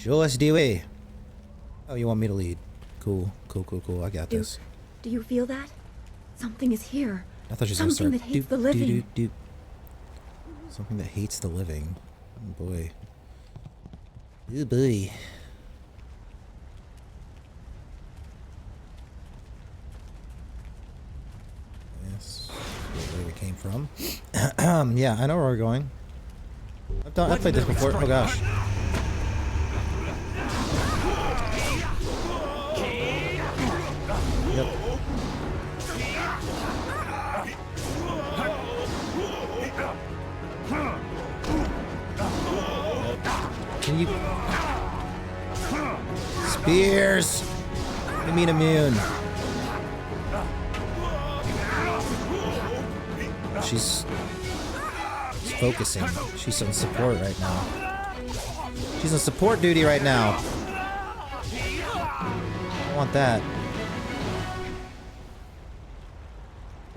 Show us the way. Oh, you want me to lead? Cool, cool, cool, cool. I got this. Do you feel that? Something is here. I thought you were Something gonna that start. hates the living. Something that hates the living. Oh boy. Oh boy. Yes, where we came from. Yeah, I know where we're going. I've played this before. Oh gosh. Yep. Can you... Spears! What do you mean immune? She's focusing. She's on support right now. She's on support duty right now. I want that.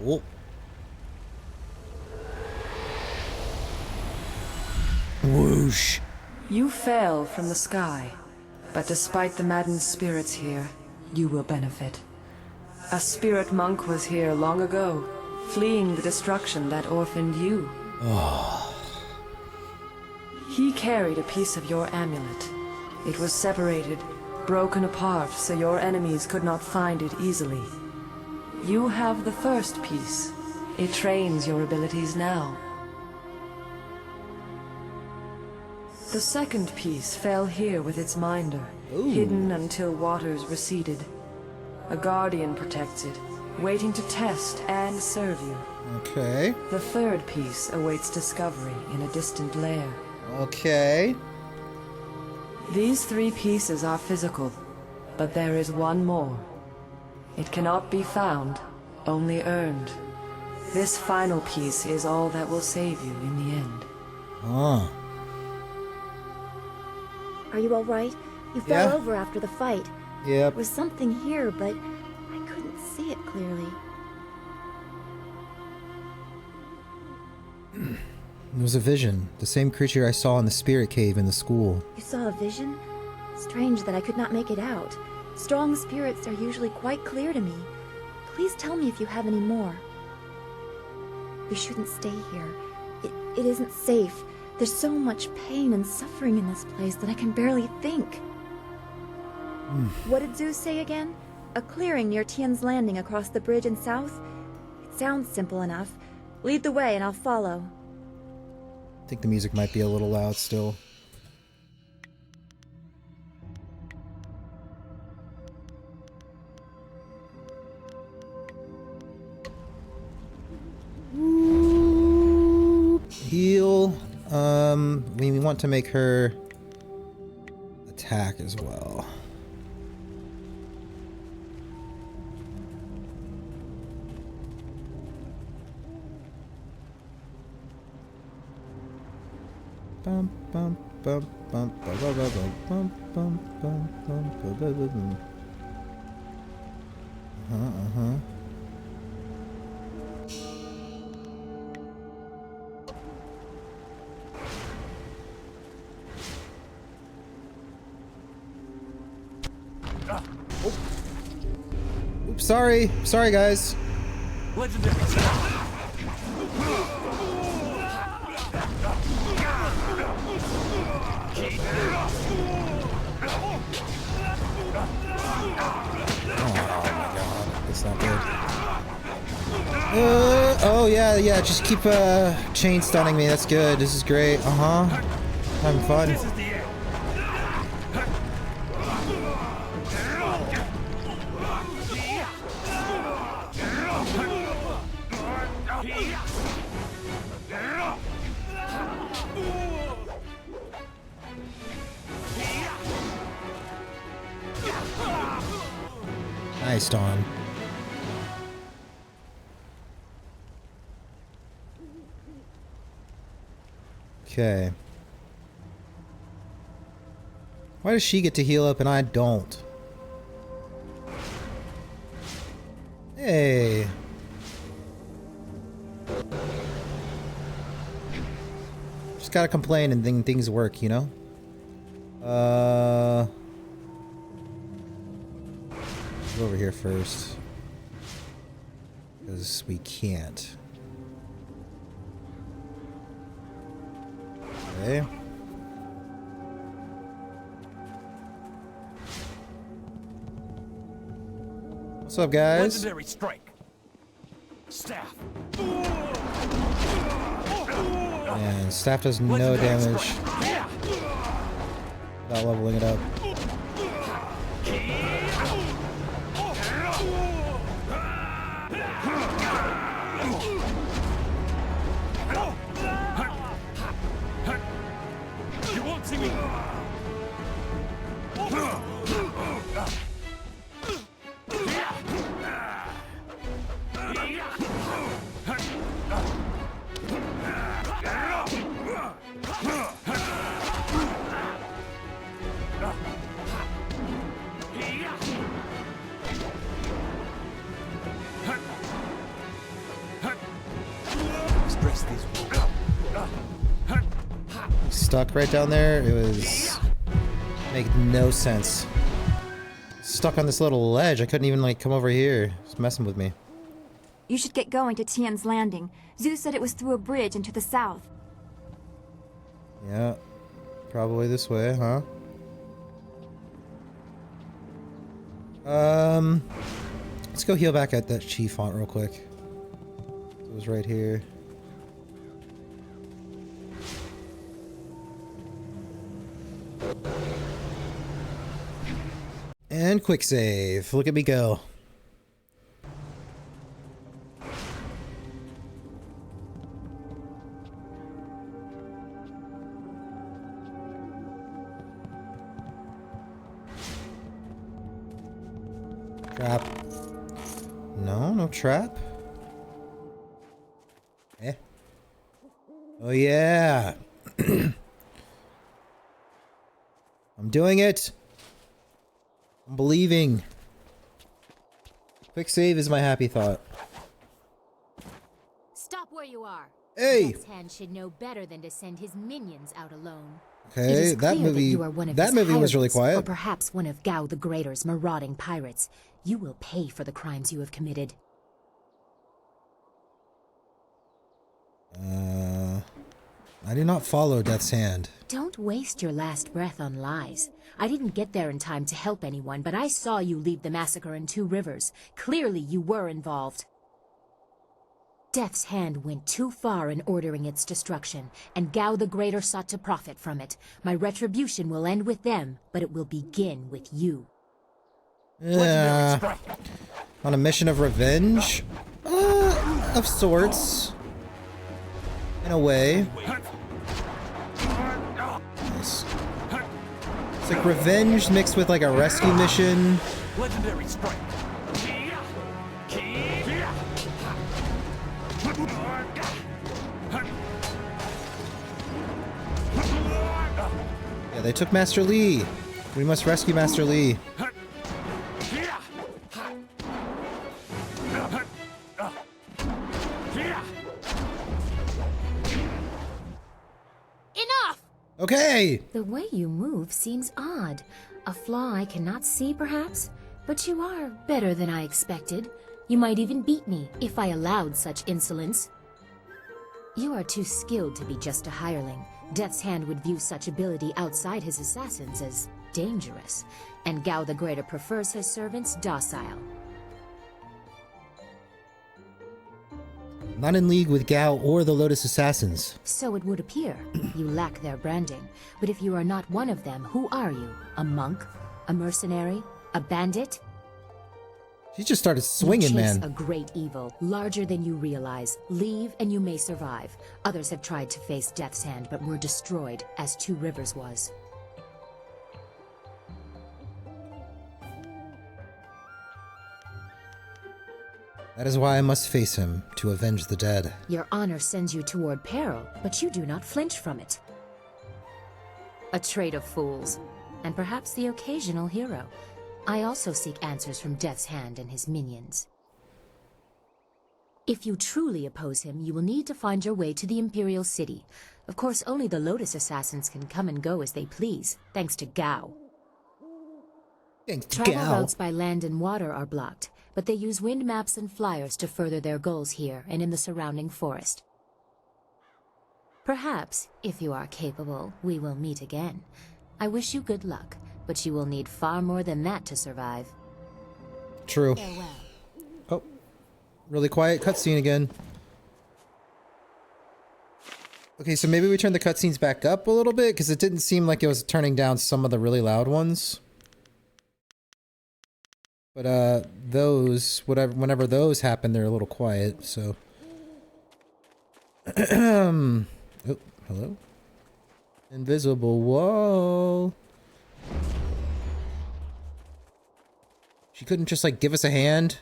Oh. Whoosh. You fell from the sky, but despite the maddened spirits here, you will benefit. A spirit monk was here long ago, fleeing the destruction that orphaned you. Oh. He carried a piece of your amulet. It was separated, broken apart, so your enemies could not find it easily. You have the first piece. It trains your abilities now. The second piece fell here with its minder, hidden until waters receded. A guardian protects it, waiting to test and serve you. Okay. The third piece awaits discovery in a distant lair. Okay. These three pieces are physical, but there is one more. It cannot be found, only earned. This final piece is all that will save you in the end. Huh. Are you all right? You fell over after the fight. Yep. There was something here, but I couldn't see it clearly. It was a vision. The same creature I saw in the spirit cave in the school. You saw a vision? Strange that I could not make it out. Strong spirits are usually quite clear to me. Please tell me if you have any more. We shouldn't stay here. It isn't safe. There's so much pain and suffering in this place that I can barely think. What did Zeus say again? A clearing near Tien's landing across the bridge in south? It sounds simple enough. Lead the way and I'll follow. I think the music might be a little loud still. Heal. We want to make her attack as well. Bum bum bum bum bum bum bum bum bum bum bum bum. Oops, sorry guys. Legendary. That's not good. Oh yeah, just keep chain stunning me. That's good. This is great. Having fun. This is the end. Nice, Dawn. Okay. Why does she get to heal up and I don't? Hey. Just gotta complain and things work, you know? Go over here first. Because we can't. Okay. What's up, guys? Legendary strike. Staff. And staff does no Legendary damage strike. Yeah. without leveling it up. You won't see me. Express these Stuck right down there. It was make no sense. Stuck on this little ledge. I couldn't even like come over here. It's messing with me. You should get going to Tien's landing. Zeus said it was through a bridge into the south. Yeah, probably this way, huh? Let's go heal back at that chi font real quick. It was right here. And quick save. Look at me go. Trap. No, no trap. Eh. Oh yeah. I'm doing it. I'm believing. Quick save is my happy thought. Stop where you are. Hey! Death's Hand should know better than to send his minions out alone. It Okay, is that clear movie. you are one of That his movie was really hirelings, or quiet. perhaps one of Gao the Greater's marauding pirates. You will pay for the crimes you have committed. I did not follow Death's Hand. Don't waste your last breath on lies. I didn't get there in time to help anyone, but I saw you lead the massacre in Two Rivers. Clearly you were involved. Death's Hand went too far in ordering its destruction, and Gao the Greater sought to profit from it. My retribution will end with them, but it will begin with you. Yeah. On a mission of revenge? Of sorts. In a way. Nice. It's like revenge mixed with like a rescue mission. legendary strike. Yeah, they took Master Lee. We must rescue Master Lee. Enough! Okay! The way you move seems odd. A flaw I cannot see, perhaps? But you are better than I expected. You might even beat me, if I allowed such insolence. You are too skilled to be just a hireling. Death's Hand would view such ability outside his assassins as dangerous, and Gao the Greater prefers his servants docile. Not in league with Gao or the Lotus Assassins. So it would appear. You lack their branding. But if you are not one of them, who are you? A monk? A mercenary? A bandit? She just started swinging, you chase man. a great evil, larger than you realize. Leave and you may survive. Others have tried to face Death's Hand, but were destroyed, as Two Rivers was. That is why I must face him, to avenge the dead. Your honor sends you toward peril, but you do not flinch from it. A trait of fools, and perhaps the occasional hero. I also seek answers from Death's Hand and his minions. If you truly oppose him, you will need to find your way to the Imperial City. Of course, only the Lotus Assassins can come and go as they please, thanks to Gao. Travel routes by land and water are blocked, but they use wind maps and flyers to further their goals here and in the surrounding forest. Perhaps, if you are capable, we will meet again. I wish you good luck, but you will need far more than that to survive. True. Farewell. Oh, really quiet cutscene again. Okay, so maybe we turn the cutscenes back up a little bit, because it didn't seem like it was turning down some of the really loud ones. But those, whenever those happen, they're a little quiet, so. Oh, hello? Invisible wall. She couldn't just, like, give us a hand?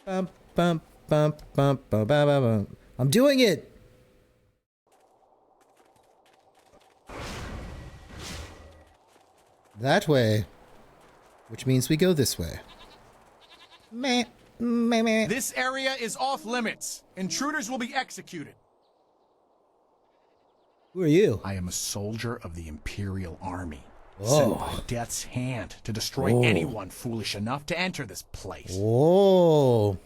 Bump, bump, bump, bump, bump, bump, bump. I'm doing it! That way. Which means we go this way. Meh. Meh, meh. This area is off limits. Intruders will be executed. Who are you? I am a soldier of the Imperial Army. Whoa. Sent by Death's hand to destroy anyone foolish enough to enter this place. Whoa.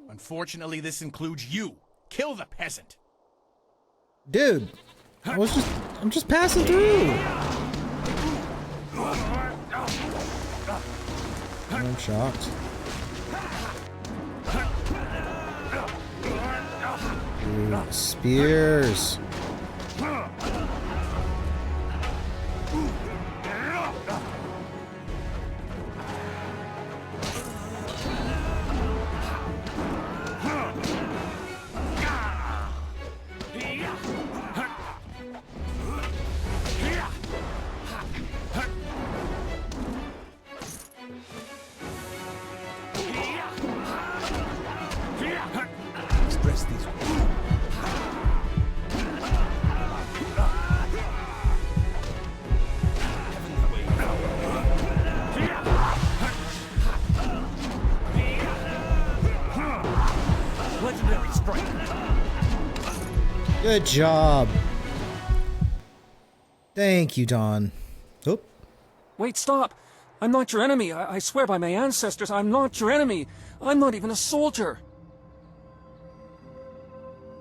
Unfortunately, this includes you. Kill the peasant. Dude. I'm just passing through. I'm shocked. Ooh, spears. Express these. Legendary strike. Good job. Thank you, Don. Oh. Wait, stop! I'm not your enemy. I swear by my ancestors, I'm not your enemy. I'm not even a soldier.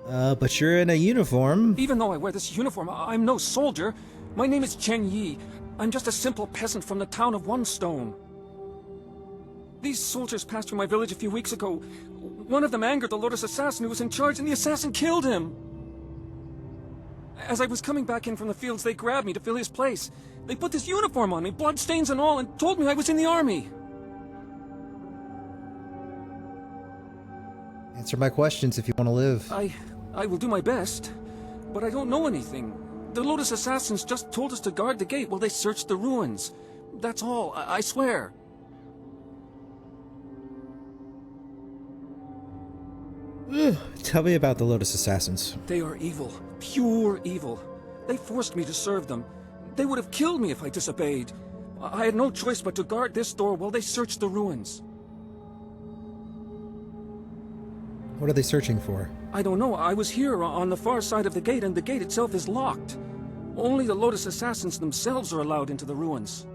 But you're in a uniform. Even though I wear this uniform, I'm no soldier. My name is Tien. I'm just a simple peasant from the town of One Stone. These soldiers passed through my village a few weeks ago. One of them angered the Lotus Assassin who was in charge, and the assassin killed him. As I was coming back in from the fields, they grabbed me to fill his place. They put this uniform on me, bloodstains and all, and told me I was in the army. Answer my questions if you want to live. I will do my best, but I don't know anything. The Lotus Assassins just told us to guard the gate while they searched the ruins. That's all, I swear. Tell me about the Lotus Assassins. They are evil, pure evil. They forced me to serve them. They would have killed me if I disobeyed. I had no choice but to guard this door while they searched the ruins. What are they searching for? I don't know. I was here on the far side of the gate, and the gate itself is locked. Only the Lotus Assassins themselves are allowed into the ruins.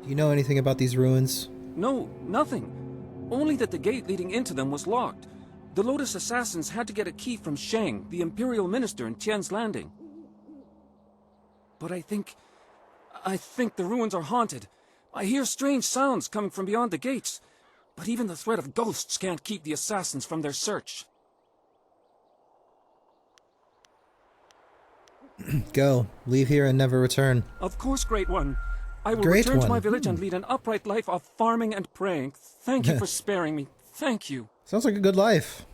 Do you know anything about these ruins? No, nothing. Only that the gate leading into them was locked. The Lotus Assassins had to get a key from Shang, the Imperial Minister in Tien's Landing. But I think the ruins are haunted. I hear strange sounds coming from beyond the gates. But even the threat of ghosts can't keep the assassins from their search. Go. Leave here and never return. Of course, Great One. I will Great return to One. my village and lead an upright life of farming and praying. Thank you for sparing me. Thank you. Sounds like a good life.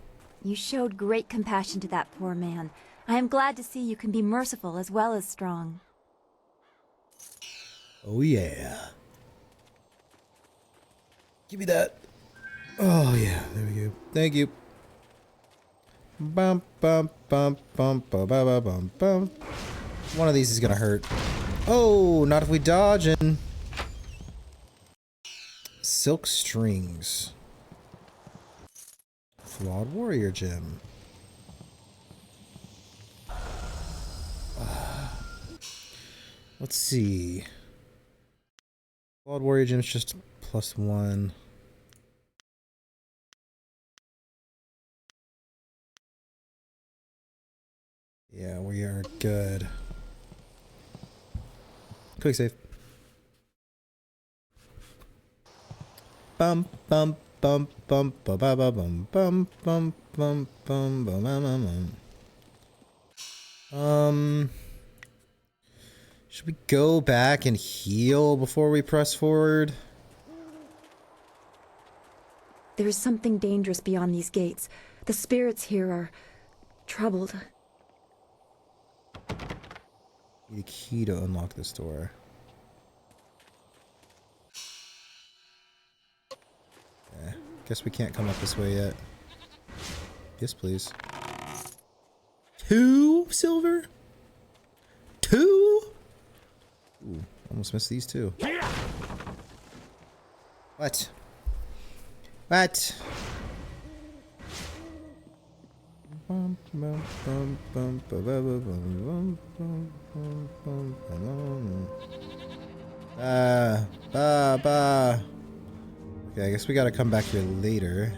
You showed great compassion to that poor man. I am glad to see you can be merciful as well as strong. Oh yeah. Give me that. Oh yeah, there we go. Thank you. Bump bump bump bump bump bump bump bump. One of these is gonna hurt. Oh, not if we dodge and... Silk strings. Flawed warrior gem. Let's see. Flawed warrior gem is just +1. Yeah, we are good. Quick save. Bum bum bum bum ba ba ba bum bum bum bum bum bum bum bum. Should we go back and heal before we press forward? There is something dangerous beyond these gates. The spirits here are troubled. Need a key to unlock this door. Guess we can't come up this way yet. Yes, please. 2 silver? 2? Ooh, almost missed these two. What? What? Okay, I guess we gotta come back here later.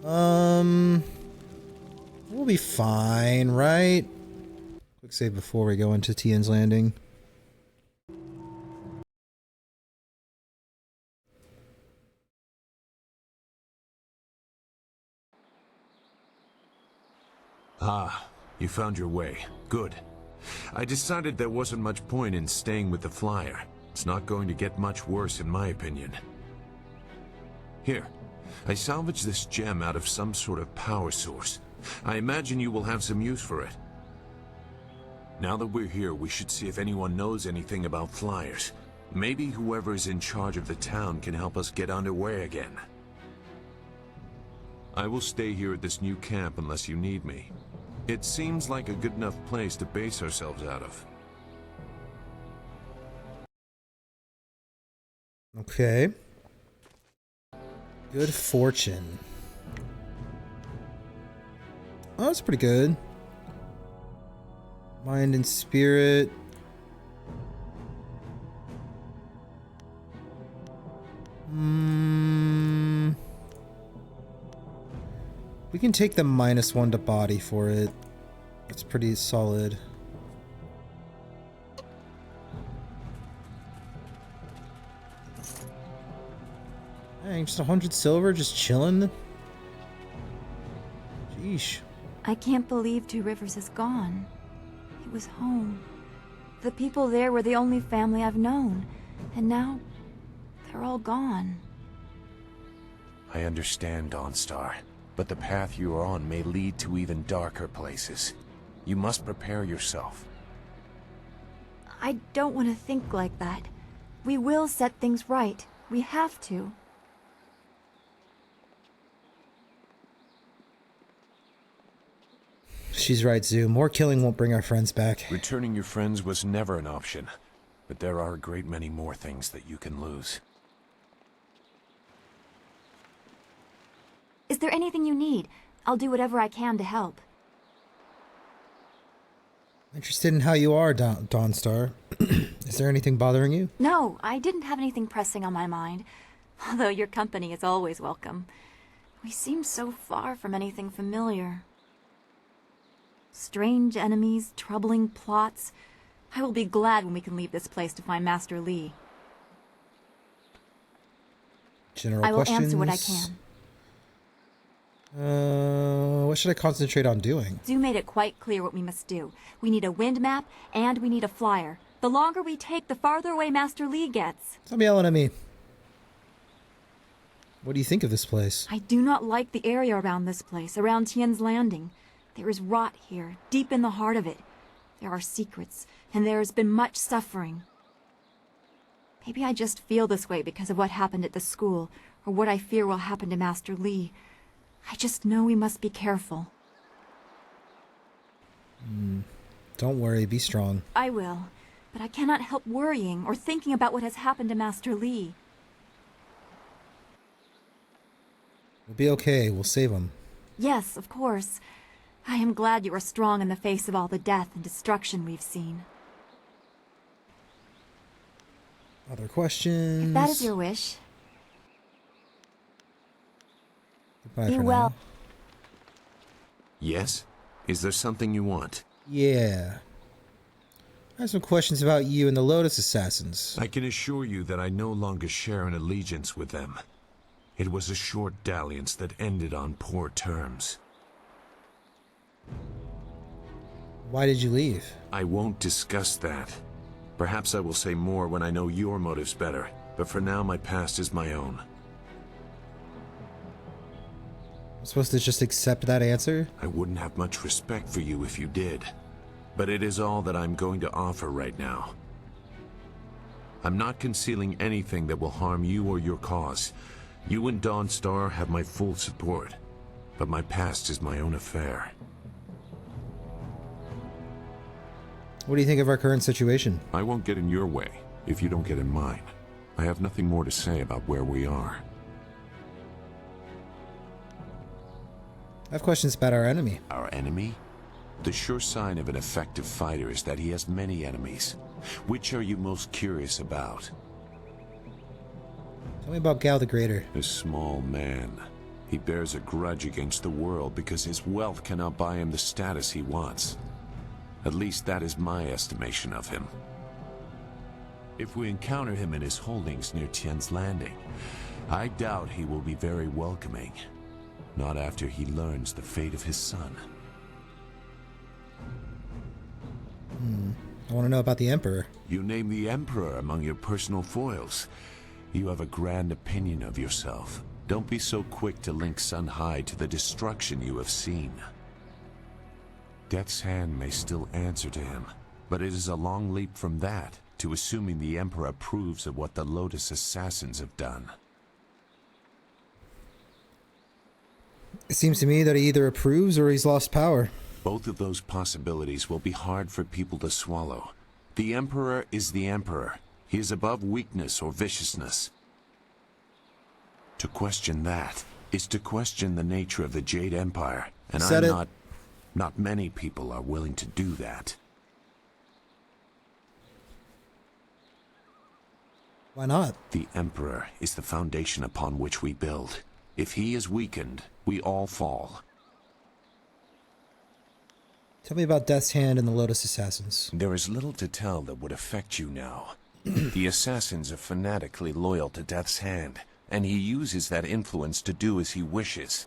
We'll be fine, right? Quick save before we go into Tien's landing. Ah, you found your way. Good. I decided there wasn't much point in staying with the flyer. It's not going to get much worse in my opinion. Here, I salvaged this gem out of some sort of power source. I imagine you will have some use for it. Now that we're here, we should see if anyone knows anything about flyers. Maybe whoever is in charge of the town can help us get underway again. I will stay here at this new camp unless you need me. It seems like a good enough place to base ourselves out of. Okay. Good fortune. Oh, that's pretty good. Mind and spirit. We can take the -1 to body for it. It's pretty solid. Dang, just 100 silver, just chilling. Sheesh. I can't believe Two Rivers is gone. It was home. The people there were the only family I've known. And now, they're all gone. I understand, Dawnstar, but the path you are on may lead to even darker places. You must prepare yourself. I don't want to think like that. We will set things right. We have to. She's right, Zoo. More killing won't bring our friends back. Returning your friends was never an option, but there are a great many more things that you can lose. Is there anything you need? I'll do whatever I can to help. Interested in how you are, Dawnstar. Is there anything bothering you? No, I didn't have anything pressing on my mind. Although your company is always welcome. We seem so far from anything familiar. Strange enemies, troubling plots. I will be glad when we can leave this place to find Master Li. General I will questions? answer what I can. What should I concentrate on doing? Zoo made it quite clear what we must do. We need a wind map, and we need a flyer. The longer we take, the farther away Master Li gets. Stop yelling at me. What do you think of this place? I do not like the area around this place, around Tien's Landing. There is rot here, deep in the heart of it. There are secrets, and there has been much suffering. Maybe I just feel this way because of what happened at the school, or what I fear will happen to Master Li. I just know we must be careful. Don't worry, be strong. I will, but I cannot help worrying or thinking about what has happened to Master Li. We'll be okay, we'll save him. Yes, of course. I am glad you are strong in the face of all the death and destruction we've seen. Other questions? If that is your wish. Goodbye Be for well. now. Yes? Is there something you want? Yeah. I have some questions about you and the Lotus Assassins. I can assure you that I no longer share an allegiance with them. It was a short dalliance that ended on poor terms. Why did you leave? I won't discuss that. Perhaps I will say more when I know your motives better, but for now my past is my own. I'm supposed to just accept that answer? I wouldn't have much respect for you if you did. But it is all that I'm going to offer right now. I'm not concealing anything that will harm you or your cause. You and Dawnstar have my full support, but my past is my own affair. What do you think of our current situation? I won't get in your way if you don't get in mine. I have nothing more to say about where we are. I have questions about our enemy. Our enemy? The sure sign of an effective fighter is that he has many enemies. Which are you most curious about? Tell me about Gal the Greater. A small man. He bears a grudge against the world because his wealth cannot buy him the status he wants. At least that is my estimation of him. If we encounter him in his holdings near Tien's Landing, I doubt he will be very welcoming. Not after he learns the fate of his son. I want to know about the Emperor. You name the Emperor among your personal foils. You have a grand opinion of yourself. Don't be so quick to link Sun High to the destruction you have seen. Death's hand may still answer to him, but it is a long leap from that to assuming the Emperor approves of what the Lotus Assassins have done. It seems to me that he either approves or he's lost power. Both of those possibilities will be hard for people to swallow. The Emperor is the Emperor. He is above weakness or viciousness. To question that is to question the nature of the Jade Empire, and not many people are willing to do that. Why not? The Emperor is the foundation upon which we build. If he is weakened, we all fall. Tell me about Death's Hand and the Lotus Assassins. There is little to tell that would affect you now. The Assassins are fanatically loyal to Death's Hand, and he uses that influence to do as he wishes.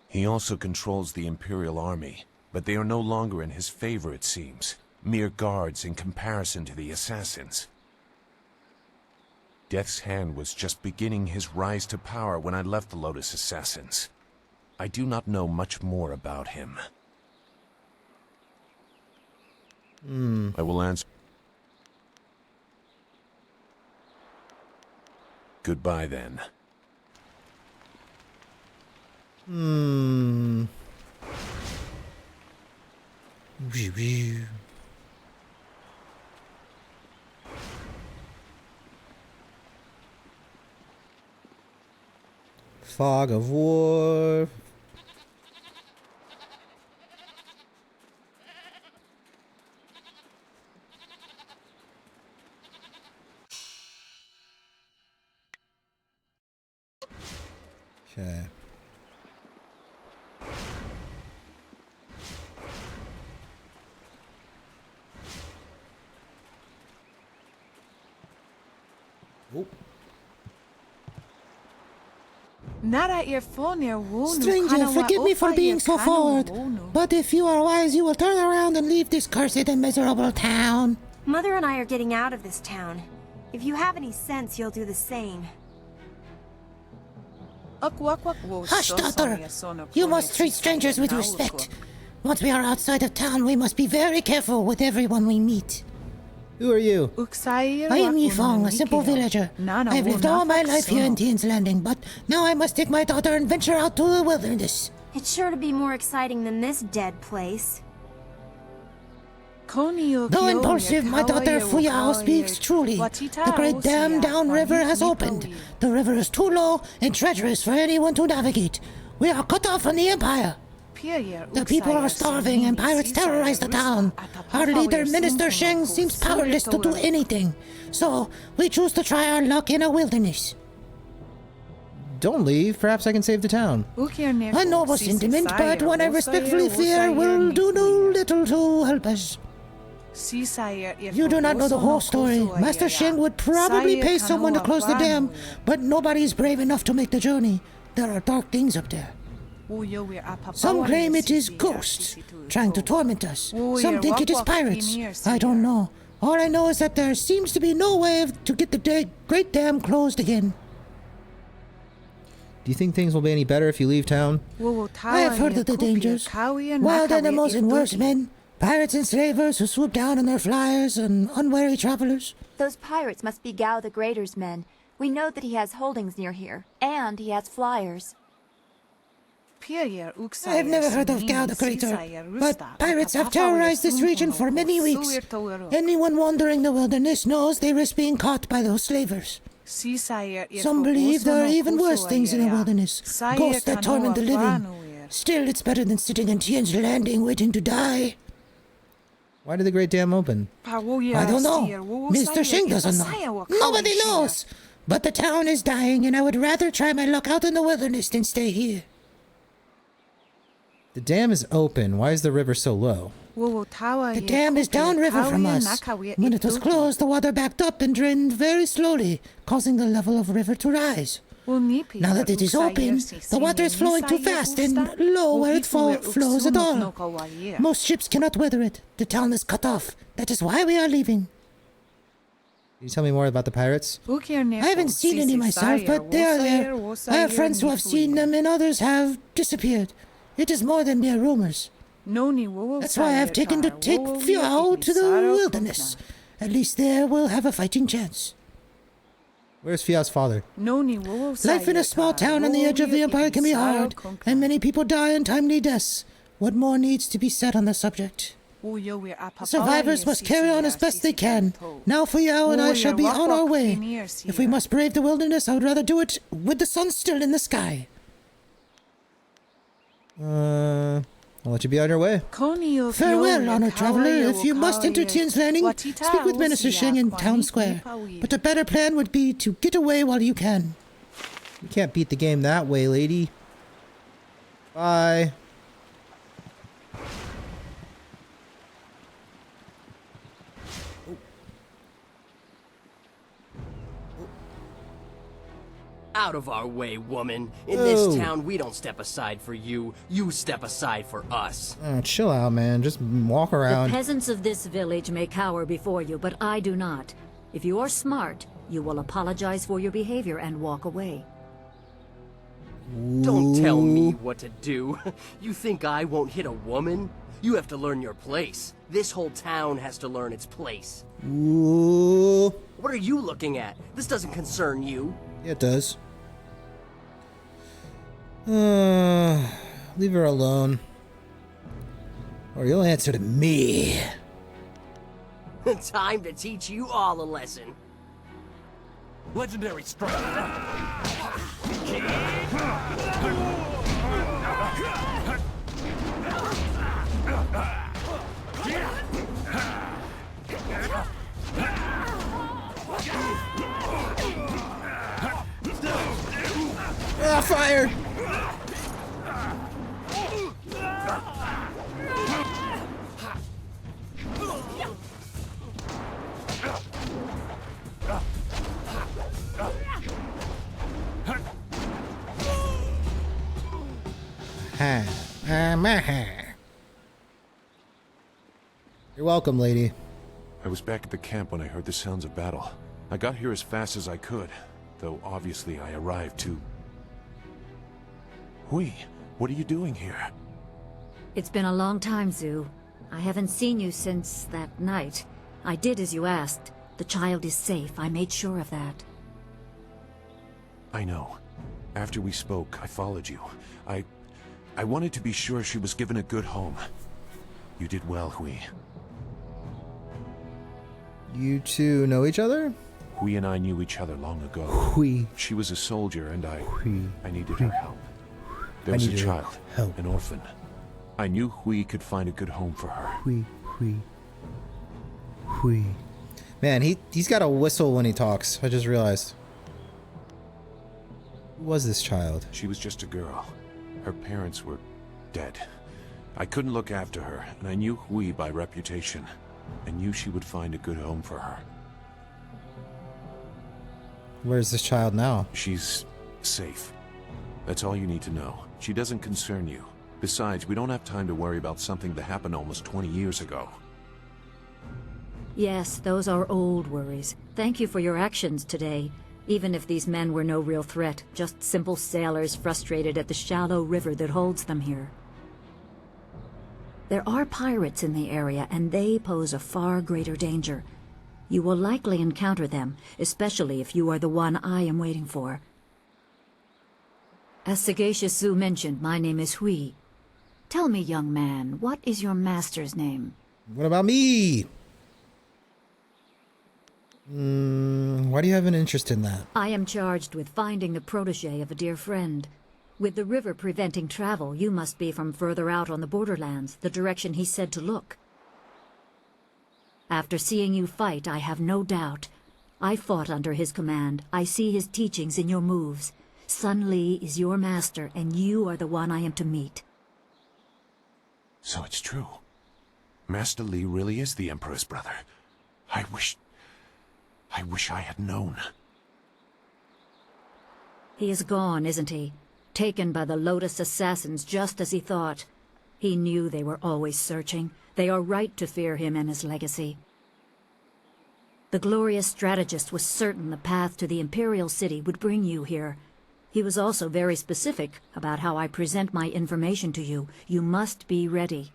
He also controls the Imperial Army, but they are no longer in his favor, it seems. Mere guards in comparison to the Assassins. Death's Hand was just beginning his rise to power when I left the Lotus Assassins. I do not know much more about him. I will answer. Goodbye, then. Fog of War. Okay. Oh. Stranger, forgive me for being so forward, but if you are wise, you will turn around and leave this cursed and miserable town. Mother and I are getting out of this town. If you have any sense, you'll do the same. Hush, daughter. You must treat strangers with respect. Once we are outside of town, we must be very careful with everyone we meet. Who are you? I am Yifeng, a simple villager. I have lived all my life here in Tien's Landing, but now I must take my daughter and venture out to the wilderness. It's sure to be more exciting than this dead place. Though impulsive, my daughter Fuyao speaks truly. The great dam downriver has opened. The river is too low and treacherous for anyone to navigate. We are cut off from the Empire. The people are starving and pirates terrorize the town. Our leader, Minister Sheng, seems powerless to do anything. So, we choose to try our luck in a wilderness. Don't leave. Perhaps I can save the town. A noble sentiment, but one I respectfully fear will do no little to help us. You do not know the whole story. Master Sheng would probably pay someone to close the dam, but nobody is brave enough to make the journey. There are dark things up there. Some claim it is ghosts trying to torment us. Some think it is pirates. I don't know. All I know is that there seems to be no way to get the great dam closed again. Do you think things will be any better if you leave town? I have heard of the dangers. Wild animals and worse men. Pirates and slavers who swoop down on their flyers and unwary travelers. Those pirates must be Gao the Greater's men. We know that he has holdings near here, and he has flyers. I have never heard of Gao the Greater, but pirates have terrorized this region for many weeks. Anyone wandering the wilderness knows they risk being caught by those slavers. Some believe there are even worse things in the wilderness, ghosts that torment the living. Still, it's better than sitting in Tien's landing waiting to die. Why did the Great Dam open? I don't know. Mr. Sheng doesn't know. Nobody knows. But the town is dying, and I would rather try my luck out in the wilderness than stay here. The dam is open. Why is the river so low? The dam is downriver from us. When it was closed, the water backed up and drained very slowly, causing the level of the river to rise. Now that it is open, the water is flowing too fast and low where it flows at all. Most ships cannot weather it. The town is cut off. That is why we are leaving. Can you tell me more about the pirates? I haven't seen any myself, but they are there. I have friends who have seen them and others have disappeared. It is more than mere rumors. That's why I have taken to take Fuyao to the wilderness. At least there we'll have a fighting chance. Where's Fiao's father? Life in a small town on the edge of the Empire can be hard, and many people die untimely deaths. What more needs to be said on the subject? The survivors must carry on as best they can. Now Fuyao and I shall be on our way. If we must brave the wilderness, I would rather do it with the sun still in the sky. I'll let you be on your way. Farewell, honored traveler. If you must enter Tien's landing, speak with Minister Sheng in town square. But a better plan would be to get away while you can. You can't beat the game that way, lady. Bye. Out of our way, woman. In this town, we don't step aside for you. You step aside for us. Oh, chill out, man. Just walk around. The peasants of this village may cower before you, but I do not. If you are smart, you will apologize for your behavior and walk away. Don't tell me what to do. You think I won't hit a woman? You have to learn your place. This whole town has to learn its place. Ooh. What are you looking at? This doesn't concern you. Yeah, it does. Leave her alone. Or you'll answer to me. Time to teach you all a lesson. Legendary strike. Ah, fire! You're welcome, lady. I was back at the camp when I heard the sounds of battle. I got here as fast as I could, though obviously I arrived too. Hui, what are you doing here? It's been a long time, Zhu. I haven't seen you since that night. I did as you asked. The child is safe. I made sure of that. I know. After we spoke, I followed you. I wanted to be sure she was given a good home. You did well, Hui. You two know each other? Hui and I knew each other long ago. Hui. She was a soldier and I needed Hui. her help. There was a child, an orphan. I knew Hui could find a good home for her. Hui. Man, he's got a whistle when he talks. I just realized. Who was this child? She was just a girl. Her parents were dead. I couldn't look after her, and I knew Hui by reputation. I knew she would find a good home for her. Where's this child now? She's safe. That's all you need to know. She doesn't concern you. Besides, we don't have time to worry about something that happened almost 20 years ago. Yes, those are old worries. Thank you for your actions today. Even if these men were no real threat, just simple sailors frustrated at the shallow river that holds them here. There are pirates in the area, and they pose a far greater danger. You will likely encounter them, especially if you are the one I am waiting for. As Sagacious Zu mentioned, my name is Hui. Tell me, young man, what is your master's name? What about me? Why do you have an interest in that? I am charged with finding the protege of a dear friend. With the river preventing travel, you must be from further out on the borderlands, the direction he said to look. After seeing you fight, I have no doubt. I fought under his command. I see his teachings in your moves. Sun Li is your master, and you are the one I am to meet. So it's true. Master Li really is the Emperor's brother. I wish I had known. He is gone, isn't he? Taken by the Lotus assassins just as he thought. He knew they were always searching. They are right to fear him and his legacy. The glorious strategist was certain the path to the Imperial City would bring you here. He was also very specific about how I present my information to you. You must be ready.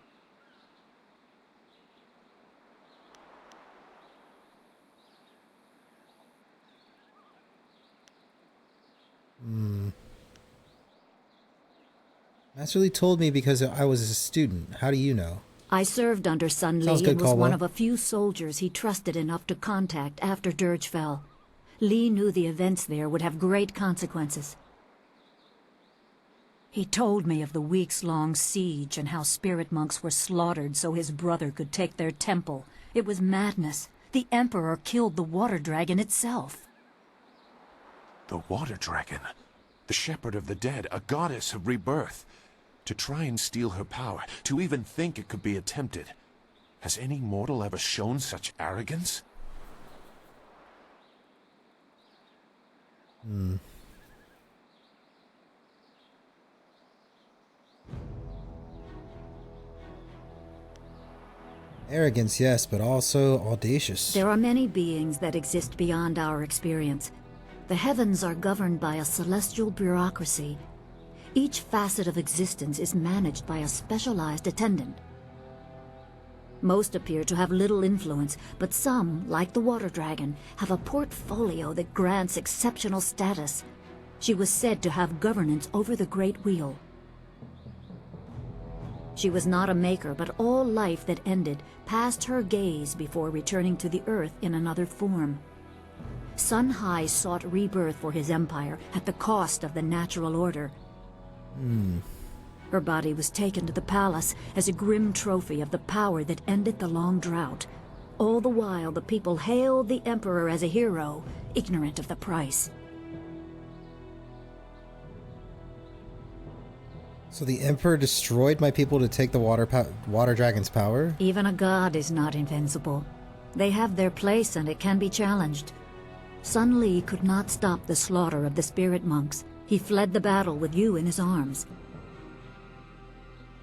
Master Li told me because I was a student. How do you know? I served under Sun Li and was one of a few soldiers he trusted enough to contact after Dirge fell. Li knew the events there would have great consequences. He told me of the weeks-long siege and how spirit monks were slaughtered so his brother could take their temple. It was madness. The Emperor killed the water dragon itself. The water dragon? The shepherd of the dead, a goddess of rebirth. To try and steal her power, to even think it could be attempted. Has any mortal ever shown such arrogance? Arrogance, yes, but also audacious. There are many beings that exist beyond our experience. The heavens are governed by a celestial bureaucracy. Each facet of existence is managed by a specialized attendant. Most appear to have little influence, but some, like the water dragon, have a portfolio that grants exceptional status. She was said to have governance over the Great Wheel. She was not a maker, but all life that ended passed her gaze before returning to the earth in another form. Sun Hai sought rebirth for his empire at the cost of the natural order. Her body was taken to the palace as a grim trophy of the power that ended the long drought. All the while, the people hailed the Emperor as a hero, ignorant of the price. So the Emperor destroyed my people to take the water dragon's power? Even a god is not invincible. They have their place and it can be challenged. Sun Li could not stop the slaughter of the spirit monks. He fled the battle with you in his arms.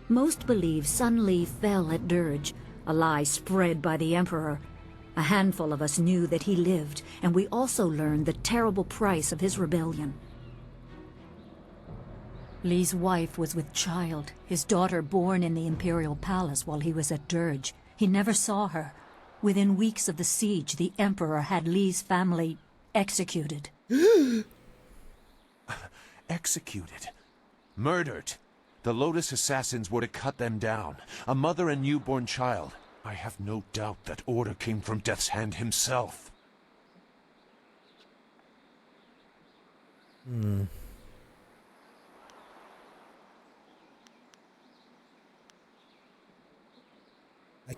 Most believe Sun Li fell at Dirge, a lie spread by the Emperor. A handful of us knew that he lived, and we also learned the terrible price of his rebellion. Li's wife was with child, his daughter born in the Imperial Palace while he was at Dirge. He never saw her. Within weeks of the siege, the Emperor had Li's family executed. Executed. Murdered. The Lotus assassins were to cut them down. A mother and newborn child. I have no doubt that order came from Death's Hand himself. I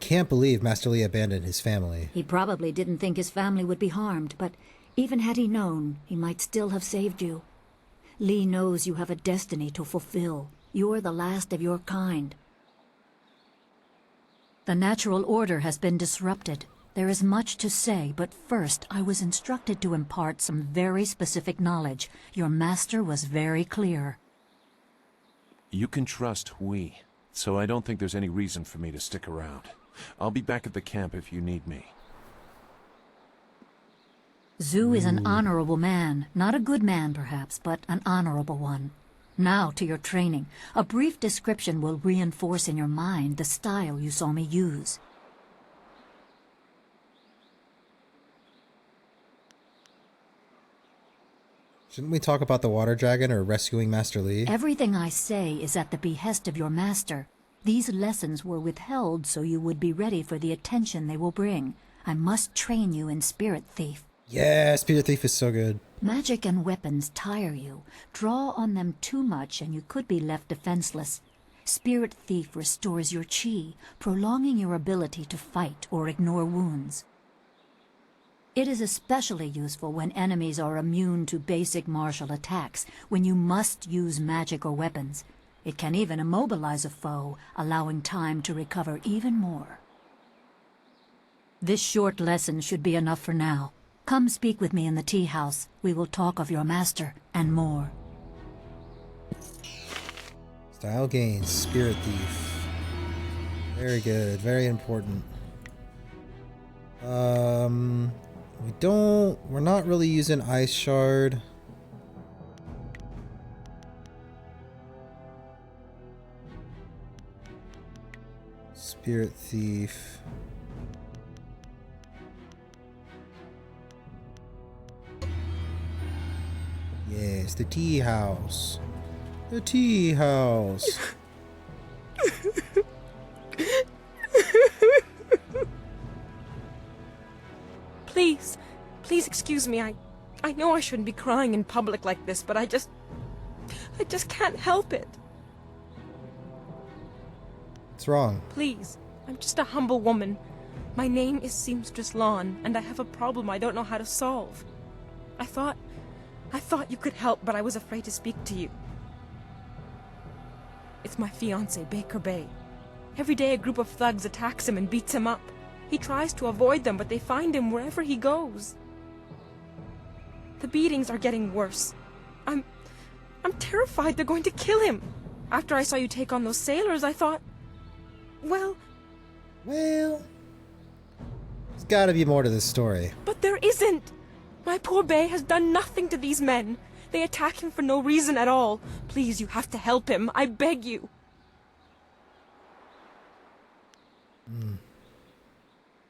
can't believe Master Li abandoned his family. He probably didn't think his family would be harmed, but even had he known, he might still have saved you. Li knows you have a destiny to fulfill. You're the last of your kind. The natural order has been disrupted. There is much to say, but first I was instructed to impart some very specific knowledge. Your master was very clear. You can trust we, so I don't think there's any reason for me to stick around. I'll be back at the camp if you need me. Zhu is an honorable man. Not a good man, perhaps, but an honorable one. Now to your training. A brief description will reinforce in your mind the style you saw me use. Shouldn't we talk about the water dragon or rescuing Master Li? Everything I say is at the behest of your master. These lessons were withheld so you would be ready for the attention they will bring. I must train you in Spirit Thief. Yeah, Spirit Thief is so good. Magic and weapons tire you. Draw on them too much and you could be left defenseless. Spirit Thief restores your chi, prolonging your ability to fight or ignore wounds. It is especially useful when enemies are immune to basic martial attacks, when you must use magic or weapons. It can even immobilize a foe, allowing time to recover even more. This short lesson should be enough for now. Come speak with me in the Teahouse. We will talk of your master and more. Style gains, Spirit Thief. Very good, very important. We're not really using Ice Shard. Spirit Thief. Yes, the Teahouse. The Teahouse. Please excuse me. I know I shouldn't be crying in public like this, but I just can't help it. What's wrong? Please, I'm just a humble woman. My name is Seamstress Lawn, and I have a problem I don't know how to solve. I thought you could help, but I was afraid to speak to you. It's my fiancé, Baker Bay. Every day a group of thugs attacks him and beats him up. He tries to avoid them, but they find him wherever he goes. The beatings are getting worse. I'm terrified they're going to kill him. After I saw you take on those sailors, I thought, well, there's gotta be more to this story. But there isn't. My poor Bay has done nothing to these men. They attack him for no reason at all. Please, you have to help him. I beg you.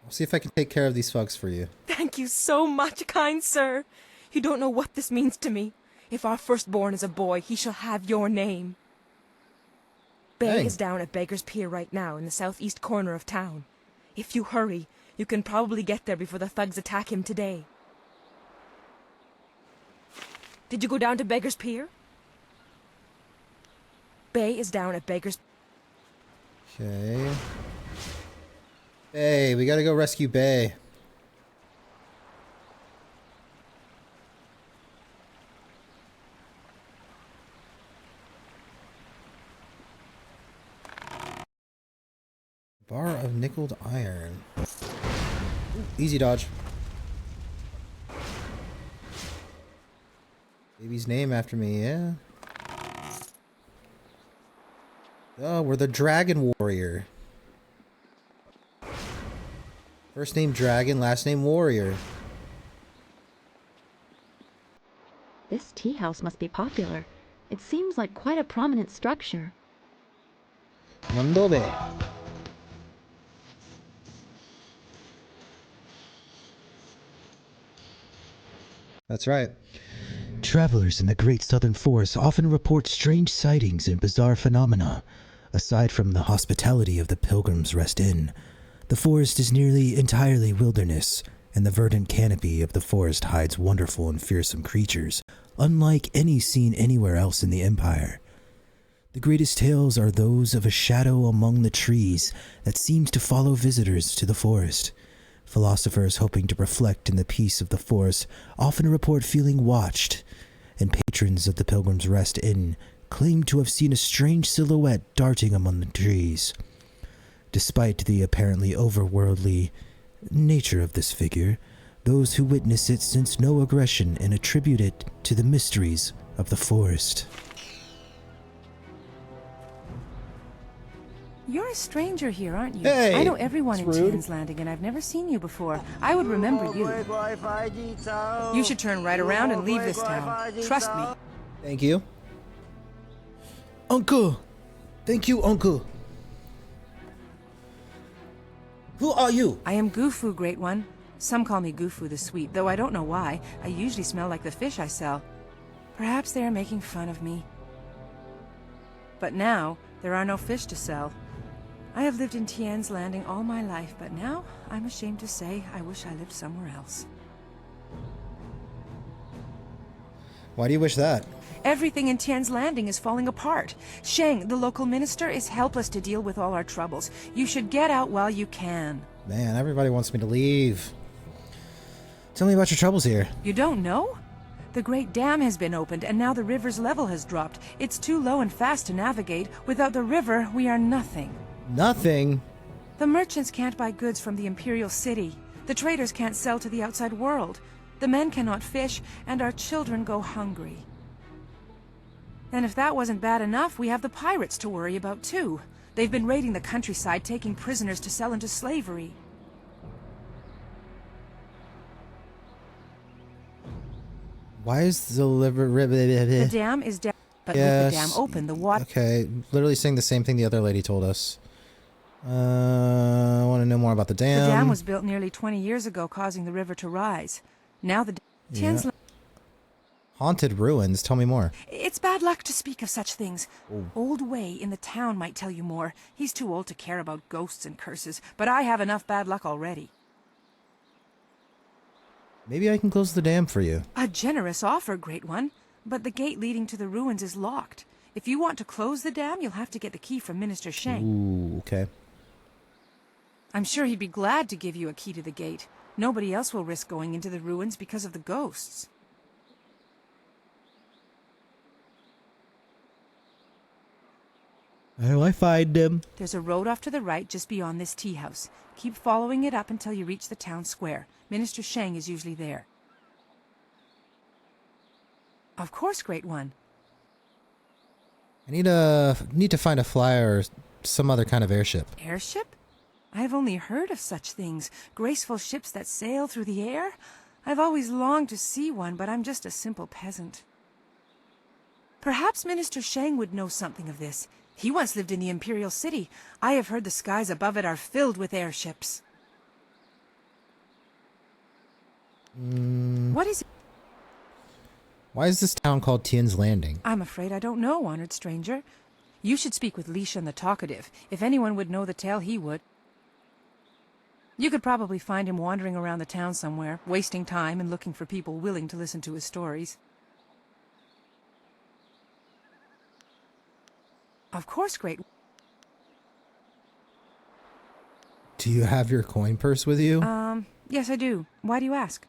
I'll see if I can take care of these thugs for you. Thank you so much, kind sir. You don't know what this means to me. If our firstborn is a boy, he shall have your name. Bay is down at Beggar's Pier right now in the southeast corner of town. If you hurry, you can probably get there before the thugs attack him today. Did you go down to Beggar's Pier? Bay is down at Beggar's... Okay. Bay, we gotta go rescue Bay. Bar of nickeled iron. Ooh, easy dodge. Baby's name after me, yeah. Oh, we're the Dragon Warrior. First name Dragon, last name Warrior. This tea house must be popular. It seems like quite a prominent structure. Mandobe. That's right. Travelers in the Great Southern Forest often report strange sightings and bizarre phenomena. Aside from the hospitality of the Pilgrim's Rest Inn, The forest is nearly entirely wilderness, and the verdant canopy of the forest hides wonderful and fearsome creatures, unlike any seen anywhere else in the Empire. The greatest tales are those of a shadow among the trees that seems to follow visitors to the forest. Philosophers hoping to reflect in the peace of the forest often report feeling watched, and patrons of the Pilgrim's Rest Inn claim to have seen a strange silhouette darting among the trees. Despite the apparently overworldly nature of this figure, those who witness it sense no aggression and attribute it to the mysteries of the forest. You're a stranger here, aren't you? Hey, I know everyone in that's rude. Tien's Landing, and I've never seen you before. I would remember you. You should turn right around and leave this town. Trust me. Thank you. Uncle! Thank you, Uncle. Who are you? I am Gufu, Great One. Some call me Gufu the Sweet, though I don't know why. I usually smell like the fish I sell. Perhaps they are making fun of me. But now, there are no fish to sell. I have lived in Tien's Landing all my life, but now, I'm ashamed to say, I wish I lived somewhere else. Why do you wish that? Everything in Tien's Landing is falling apart. Sheng, the local minister, is helpless to deal with all our troubles. You should get out while you can. Man, everybody wants me to leave. Tell me about your troubles here. You don't know? The Great Dam has been opened, and now the river's level has dropped. It's too low and fast to navigate. Without the river, we are nothing. Nothing? The merchants can't buy goods from the Imperial City. The traders can't sell to the outside world. The men cannot fish, and our children go hungry. And if that wasn't bad enough, we have the pirates to worry about too. They've been raiding the countryside, taking prisoners to sell into slavery. Why is the liver... The dam is down, but with the dam open, the water... Okay, literally saying the same thing the other lady told us. I want to know more about the dam. The dam was built nearly 20 years ago, causing the river to rise. Now the Tien's... Haunted ruins. Tell me more. It's bad luck to speak of such things. Oh. Old Wei in the town might tell you more. He's too old to care about ghosts and curses, but I have enough bad luck already. Maybe I can close the dam for you. A generous offer, Great One, but the gate leading to the ruins is locked. If you want to close the dam, you'll have to get the key from Minister Sheng. Ooh, okay. I'm sure he'd be glad to give you a key to the gate. Nobody else will risk going into the ruins because of the ghosts. How do I find them? There's a road off to the right just beyond this tea house. Keep following it up until you reach the town square. Minister Sheng is usually there. Of course, Great One. I need to find a flyer or some other kind of airship. Airship? I've only heard of such things. Graceful ships that sail through the air? I've always longed to see one, but I'm just a simple peasant. Perhaps Minister Sheng would know something of this. He once lived in the Imperial City. I have heard the skies above it are filled with airships. What is it? Why is this town called Tien's Landing? I'm afraid I don't know, honored stranger. You should speak with Li Shen the Talkative. If anyone would know the tale, he would. You could probably find him wandering around the town somewhere, wasting time and looking for people willing to listen to his stories. Of course, Great. Do you have your coin purse with you? Yes, I do. Why do you ask?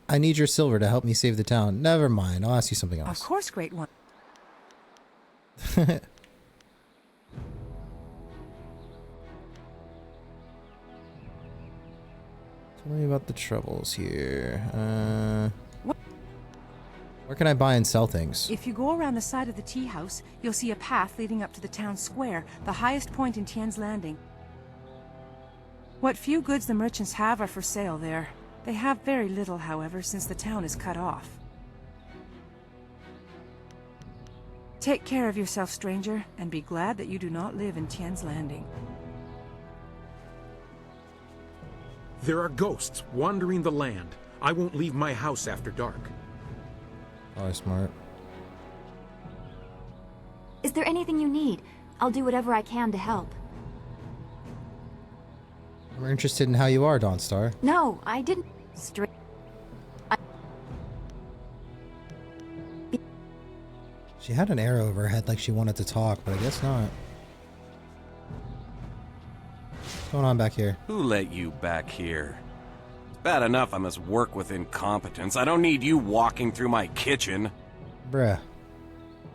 I need your silver to help me save the town. Never mind. I'll ask you something else. Of course, Great One. Tell me about the troubles here. Where can I buy and sell things? If you go around the side of the tea house, you'll see a path leading up to the town square, the highest point in Tien's Landing. What few goods the merchants have are for sale there. They have very little, however, since the town is cut off. Take care of yourself, stranger, and be glad that you do not live in Tien's Landing. There are ghosts wandering the land. I won't leave my house after dark. Probably smart. Is there anything you need? I'll do whatever I can to help. We're interested in how you are, Dawnstar. No, I didn't. She had an arrow over her head like she wanted to talk, but I guess not. What's going on back here? Who let you back here? It's bad enough I must work with incompetence. I don't need you walking through my kitchen. Bruh.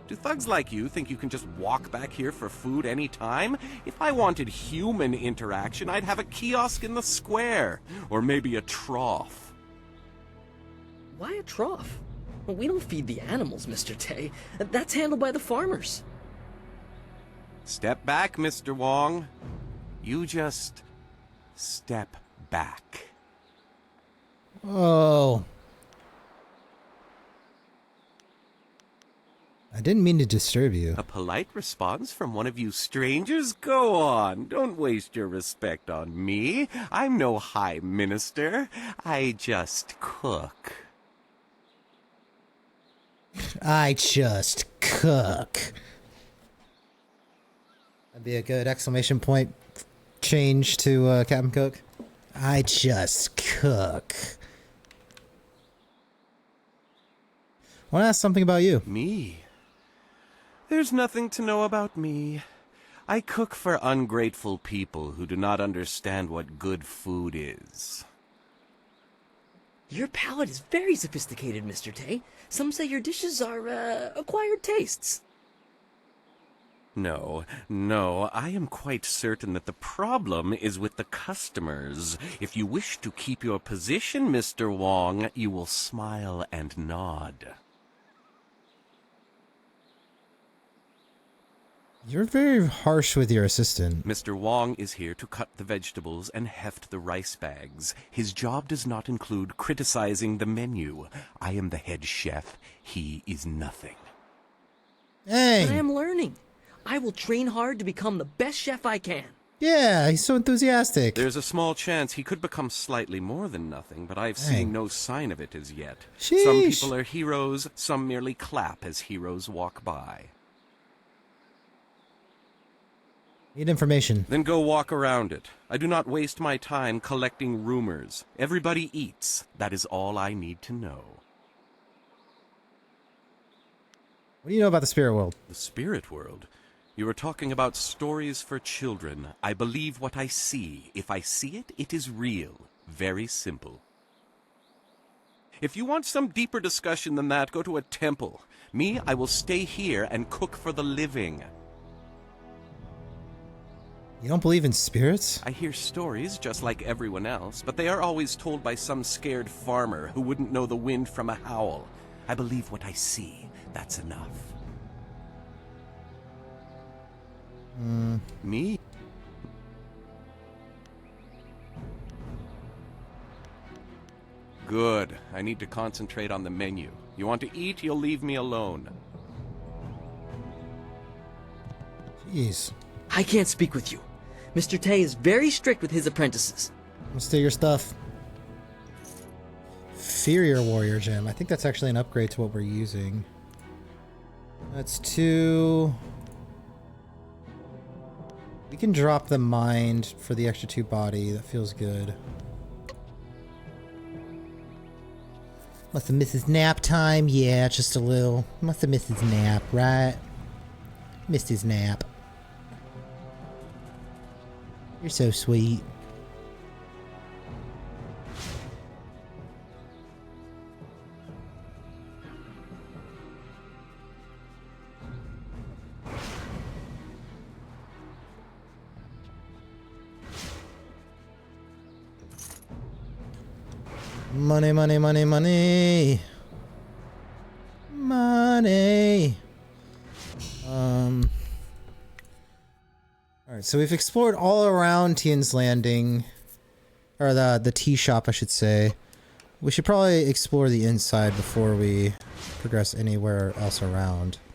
Do thugs like you think you can just walk back here for food any time? If I wanted human interaction, I'd have a kiosk in the square. Or maybe a trough. Why a trough? Well, we don't feed the animals, Mr. Tay. That's handled by the farmers. Step back, Mr. Wong. You just step back. Oh. I didn't mean to disturb you. A polite response from one of you strangers? Go on. Don't waste your respect on me. I'm no high minister. I just cook. I just cook. That'd be a good exclamation point change to Captain Cook. I just cook. I want to ask something about you. Me? There's nothing to know about me. I cook for ungrateful people who do not understand what good food is. Your palate is very sophisticated, Mr. Tay. Some say your dishes are, acquired tastes. No, I am quite certain that the problem is with the customers. If you wish to keep your position, Mr. Wong, you will smile and nod. You're very harsh with your assistant. Mr. Wong is here to cut the vegetables and heft the rice bags. His job does not include criticizing the menu. I am the head chef. He is nothing. Hey! But I am learning. I will train hard to become the best chef I can. Yeah, he's so enthusiastic. There's a small chance he could become slightly more than nothing, but I've seen no sign of it as yet. Sheesh. Some people are heroes, some merely clap as heroes walk by. Need information. Then go walk around it. I do not waste my time collecting rumors. Everybody eats. That is all I need to know. What do you know about the spirit world? The spirit world? You are talking about stories for children. I believe what I see. If I see it, it is real. Very simple. If you want some deeper discussion than that, go to a temple. Me, I will stay here and cook for the living. You don't believe in spirits? I hear stories just like everyone else, but they are always told by some scared farmer who wouldn't know the wind from a howl. I believe what I see. That's enough. Me? Good. I need to concentrate on the menu. You want to eat, you'll leave me alone. Jeez. I can't speak with you. Mr. Tay is very strict with his apprentices. Let's steal your stuff. Inferior Warrior Gem. I think that's actually an upgrade to what we're using. That's 2. We can drop the mind for the extra 2 body. That feels good. Must have missed his nap time. Yeah, just a little. Must have missed his nap, right? Missed his nap. You're so sweet. Money, money, money, money. Money. Alright, so we've explored all around Tien's Landing. Or the tea shop, I should say. We should probably explore the inside before we progress anywhere else around.